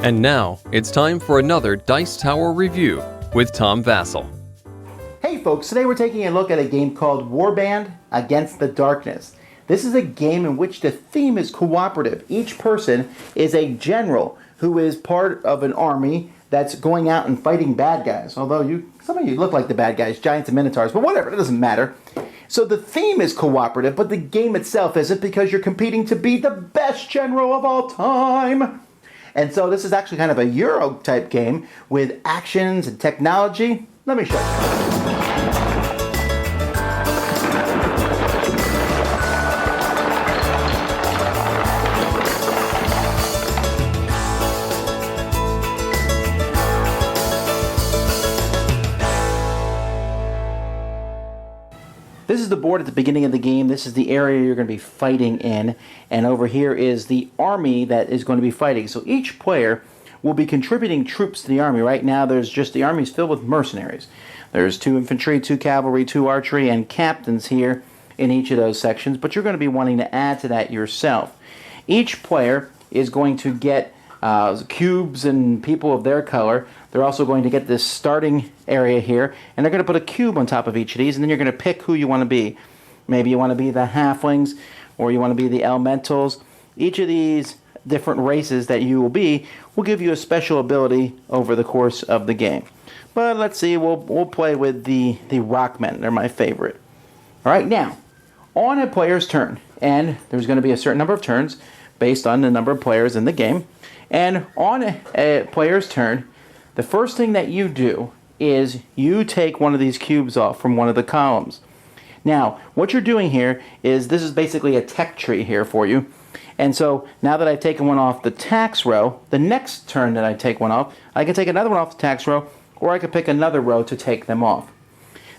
And now, it's time for another Dice Tower review with Tom Vasel. Hey folks, today we're taking a look at a game called Warband Against the Darkness. This is a game in which the theme is cooperative. Each person is a general who is part of an army that's going out and fighting bad guys. Although some of you look like the bad guys, giants and minotaurs, but whatever, it doesn't matter. So the theme is cooperative, but the game itself isn't, because you're competing to be the best general of all time. And so this is actually kind of a Euro type game with actions and technology. Let me show you. This is the board at the beginning of the game. This is the area you're going to be fighting in. And over here is the army that is going to be fighting. So each player will be contributing troops to the army. Right now there's just the army's filled with mercenaries. There's 2 infantry, 2 cavalry, 2 archery, and captains here in each of those sections. But you're going to be wanting to add to that yourself. Each player is going to get cubes and people of their color. They're also going to get this starting area here, and they're going to put a cube on top of each of these, and then you're going to pick who you want to be. Maybe you want to be the halflings, or you want to be the elementals. Each of these different races that you will be will give you a special ability over the course of the game. But let's see, we'll play with the rockmen. They're my favorite. All right, now, on a player's turn, and there's going to be a certain number of turns based on the number of players in the game, and on a player's turn, the first thing that you do is you take one of these cubes off from one of the columns. Now, what you're doing here is, this is basically a tech tree here for you. And so, now that I've taken one off the tax row, the next turn that I take one off, I can take another one off the tax row, or I can pick another row to take them off.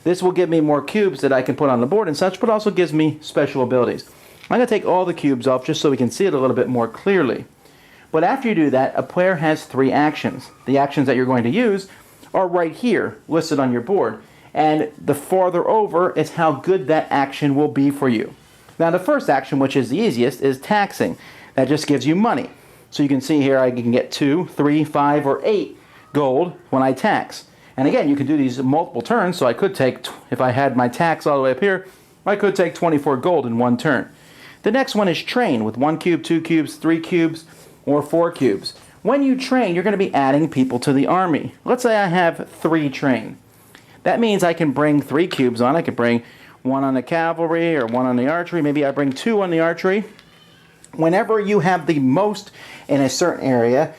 This will give me more cubes that I can put on the board and such, but also gives me special abilities. I'm going to take all the cubes off just so we can see it a little bit more clearly. But after you do that, a player has 3 actions. The actions that you're going to use are right here, listed on your board. And the farther over is how good that action will be for you. Now the first action, which is the easiest, is taxing. That just gives you money. So you can see here I can get 2, 3, 5, or 8 gold when I tax. And again, you can do these multiple turns, so I could take, if I had my tax all the way up here, I could take 24 gold in one turn. The next one is train, with 1 cube, 2 cubes, 3 cubes, or 4 cubes. When you train, you're going to be adding people to the army. Let's say I have 3 train. That means I can bring 3 cubes on. I could bring 1 on the cavalry or 1 on the archery. Maybe I bring 2 on the archery. Whenever you have the most in a certain area,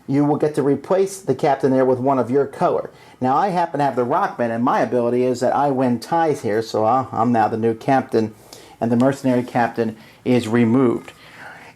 you will get to replace the captain there with one of your color. Now I happen to have the rockman, and my ability is that I win ties here, so I'm now the new captain, and the mercenary captain is removed.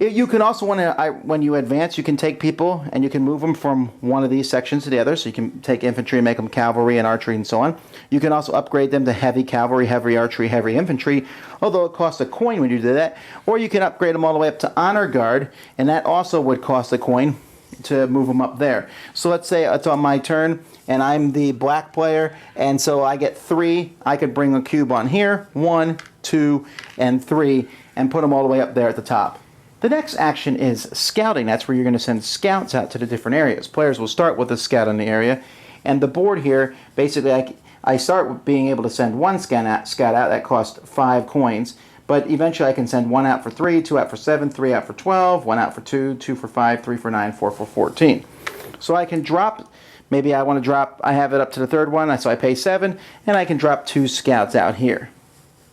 You can also, when you advance, you can take people and you can move them from one of these sections to the other. So you can take infantry and make them cavalry and archery and so on. You can also upgrade them to heavy cavalry, heavy archery, heavy infantry, although it costs a coin when you do that. Or you can upgrade them all the way up to honor guard, and that also would cost a coin to move them up there. So let's say it's on my turn and I'm the black player, and so I get 3. I could bring a cube on here, 1, 2, and 3, and put them all the way up there at the top. The next action is scouting. That's where you're going to send scouts out to the different areas. Players will start with a scout in the area, and the board here, basically I start with being able to send 1 scout out. That costs 5 coins, but eventually I can send 1 out for 3, 2 out for 7, 3 out for 12, 1 out for 2, 2 for 5, 3 for 9, 4 for 14. So I can drop, maybe I want to drop, I have it up to the 3rd one, so I pay 7, and I can drop 2 scouts out here.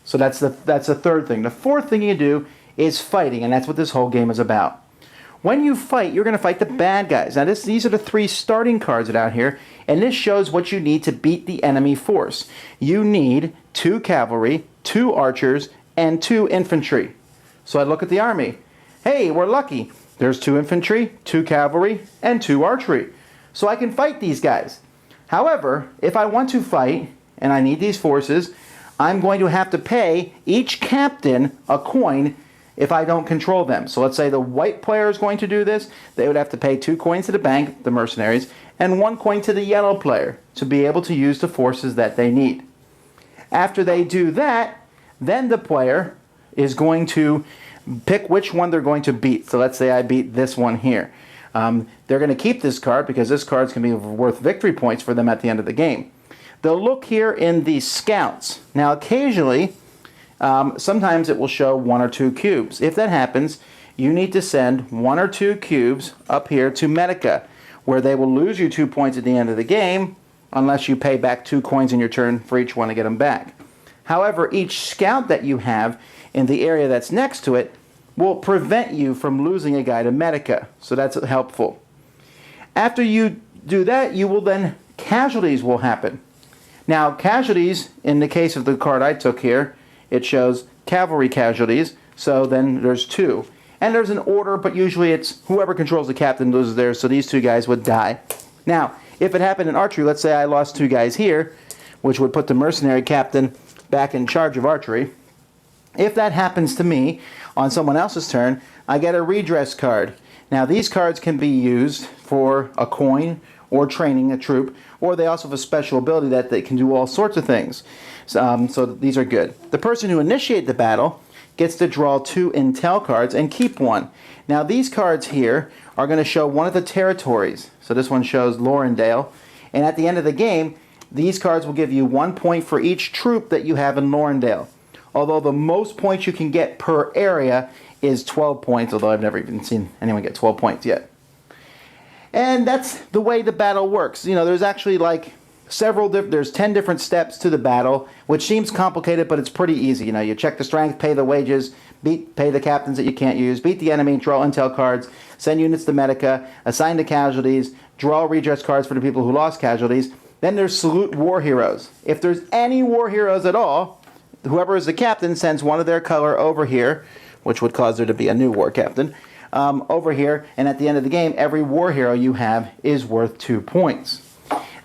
So that's the 3rd thing. The 4th thing you do is fighting, and that's what this whole game is about. When you fight, you're going to fight the bad guys. Now these are the 3 starting cards that are out here, and this shows what you need to beat the enemy force. You need 2 cavalry, 2 archers, and 2 infantry. So I look at the army. Hey, we're lucky. There's 2 infantry, 2 cavalry, and 2 archery. So I can fight these guys. However, if I want to fight, and I need these forces, I'm going to have to pay each captain a coin if I don't control them. So let's say the white player is going to do this. They would have to pay 2 coins to the bank, the mercenaries, and 1 coin to the yellow player to be able to use the forces that they need. After they do that, then the player is going to pick which one they're going to beat. So let's say I beat this one here. They're going to keep this card because this card's going to be worth victory points for them at the end of the game. They'll look here in the scouts. Now occasionally, sometimes it will show 1 or 2 cubes. If that happens, you need to send 1 or 2 cubes up here to Medica, where they will lose you 2 points at the end of the game unless you pay back 2 coins in your turn for each one to get them back. However, each scout that you have in the area that's next to it will prevent you from losing a guy to Medica, so that's helpful. After you do that, you will then, casualties will happen. Now, casualties, in the case of the card I took here, it shows cavalry casualties, so then there's 2. And there's an order, but usually it's whoever controls the captain loses theirs, so these 2 guys would die. Now, if it happened in archery, let's say I lost 2 guys here, which would put the mercenary captain back in charge of archery. If that happens to me on someone else's turn, I get a redress card. Now, these cards can be used for a coin or training a troop, or they also have a special ability that they can do all sorts of things. So these are good. The person who initiated the battle gets to draw 2 intel cards and keep 1. Now, these cards here are going to show one of the territories. So this one shows Laurendale, and at the end of the game, these cards will give you 1 point for each troop that you have in Laurendale. Although the most points you can get per area is 12 points, although I've never even seen anyone get 12 points yet. And that's the way the battle works. You know, there's actually like there's 10 different steps to the battle, which seems complicated, but it's pretty easy. You know, you check the strength, pay the wages, pay the captains that you can't use, beat the enemy, draw intel cards, send units to Medica, assign the casualties, draw redress cards for the people who lost casualties. Then there's salute war heroes. If there's any war heroes at all, whoever is the captain sends one of their color over here, which would cause there to be a new war captain, over here, and at the end of the game, every war hero you have is worth 2 points.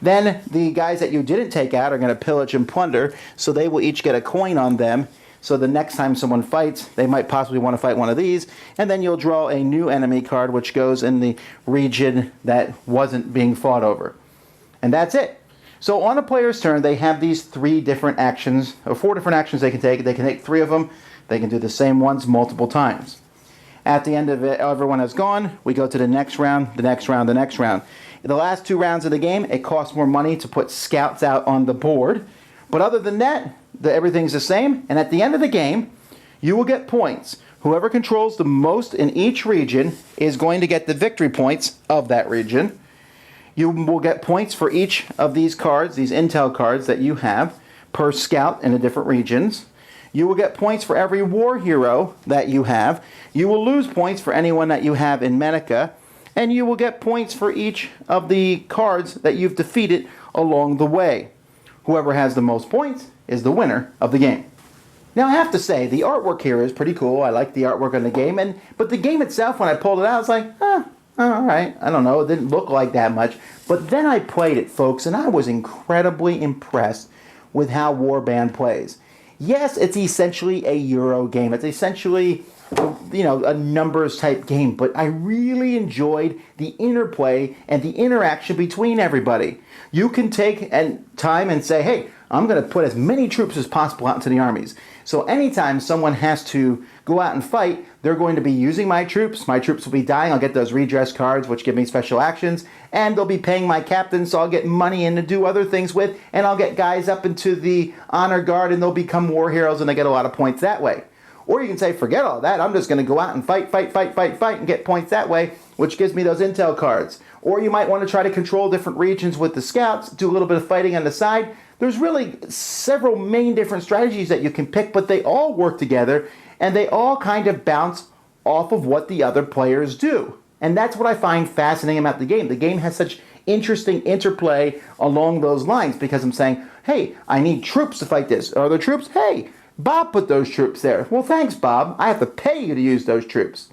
Then the guys that you didn't take out are going to pillage and plunder, so they will each get a coin on them. So the next time someone fights, they might possibly want to fight one of these, and then you'll draw a new enemy card which goes in the region that wasn't being fought over. And that's it. So on a player's turn, they have these 3 different actions, or 4 different actions they can take. They can take 3 of them. They can do the same ones multiple times. At the end of it, everyone has gone. We go to the next round, the next round, the next round. In the last 2 rounds of the game, it costs more money to put scouts out on the board. But other than that, everything's the same. And at the end of the game, you will get points. Whoever controls the most in each region is going to get the victory points of that region. You will get points for each of these cards, these intel cards that you have, per scout in the different regions. You will get points for every war hero that you have. You will lose points for anyone that you have in Medica. And you will get points for each of the cards that you've defeated along the way. Whoever has the most points is the winner of the game. Now I have to say, the artwork here is pretty cool. I like the artwork on the game. But the game itself, when I pulled it out, I was like, all right, I don't know, it didn't look like that much. But then I played it, folks, and I was incredibly impressed with how Warband plays. Yes, it's essentially a Euro game. It's essentially, you know, a numbers type game, but I really enjoyed the interplay and the interaction between everybody. You can take time and say, hey, I'm going to put as many troops as possible out into the armies. So anytime someone has to go out and fight, they're going to be using my troops. My troops will be dying. I'll get those redress cards, which give me special actions. And they'll be paying my captain, so I'll get money in to do other things with. And I'll get guys up into the honor guard, and they'll become war heroes, and they get a lot of points that way. Or you can say, forget all that. I'm just going to go out and fight, and get points that way, which gives me those intel cards. Or you might want to try to control different regions with the scouts, do a little bit of fighting on the side. There's really several main different strategies that you can pick, but they all work together, and they all kind of bounce off of what the other players do. And that's what I find fascinating about the game. The game has such interesting interplay along those lines, because I'm saying, hey, I need troops to fight this. Are there troops? Hey, Bob put those troops there. Well, thanks, Bob. I have to pay you to use those troops.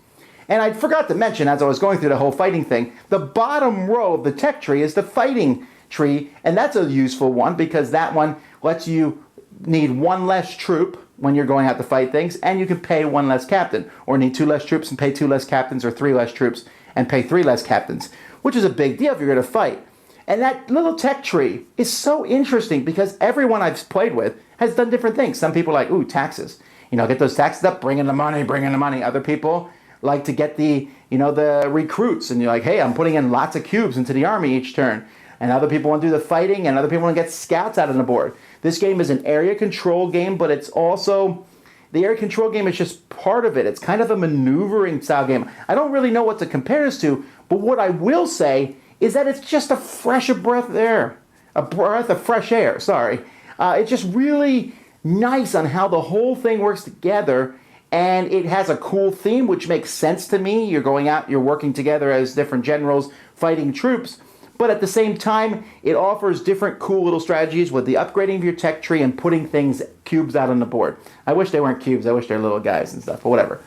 And I forgot to mention, as I was going through the whole fighting thing, the bottom row of the tech tree is the fighting tree, and that's a useful one because that one lets you need 1 less troop when you're going out to fight things, and you can pay 1 less captain, or need 2 less troops and pay 2 less captains, or 3 less troops and pay 3 less captains, which is a big deal if you're going to fight. And that little tech tree is so interesting because everyone I've played with has done different things. Some people are like, ooh, taxes. Get those taxes up, bring in the money. Other people like to get the recruits. And you're like, hey, I'm putting in lots of cubes into the army each turn. And other people want to do the fighting, and other people want to get scouts out on the board. This game is an area control game, but it's also, the area control game is just part of it. It's kind of a maneuvering style game. I don't really know what to compare this to, but what I will say is that it's just a fresh breath of fresh air, sorry. It's just really nice on how the whole thing works together, and it has a cool theme, which makes sense to me. You're going out, you're working together as different generals fighting troops, but at the same time, it offers different cool little strategies with the upgrading of your tech tree and putting cubes out on the board. I wish they weren't cubes, I wish they're little guys and stuff, but whatever.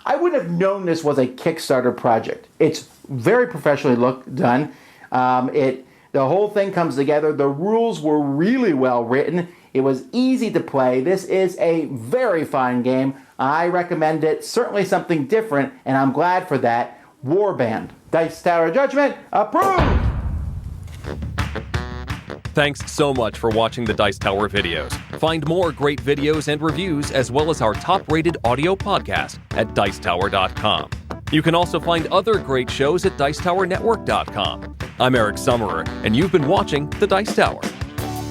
I wouldn't have known this was a Kickstarter project. It's very professionally done. The whole thing comes together. The rules were really well written. It was easy to play. This is a very fine game. I recommend it. Certainly something different, and I'm glad for that. Warband. Dice Tower Judgment, approved! Thanks so much for watching the Dice Tower videos. Find more great videos and reviews, as well as our top-rated audio podcast at Dicetower.com. You can also find other great shows at Dicetowernetwork.com. I'm Eric Summerer, and you've been watching The Dice Tower.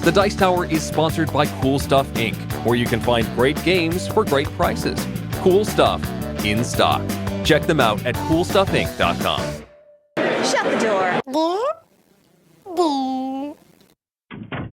The Dice Tower is sponsored by Cool Stuff Inc., where you can find great games for great prices. Cool stuff in stock. Check them out at CoolStuffInc.com. Shut the door.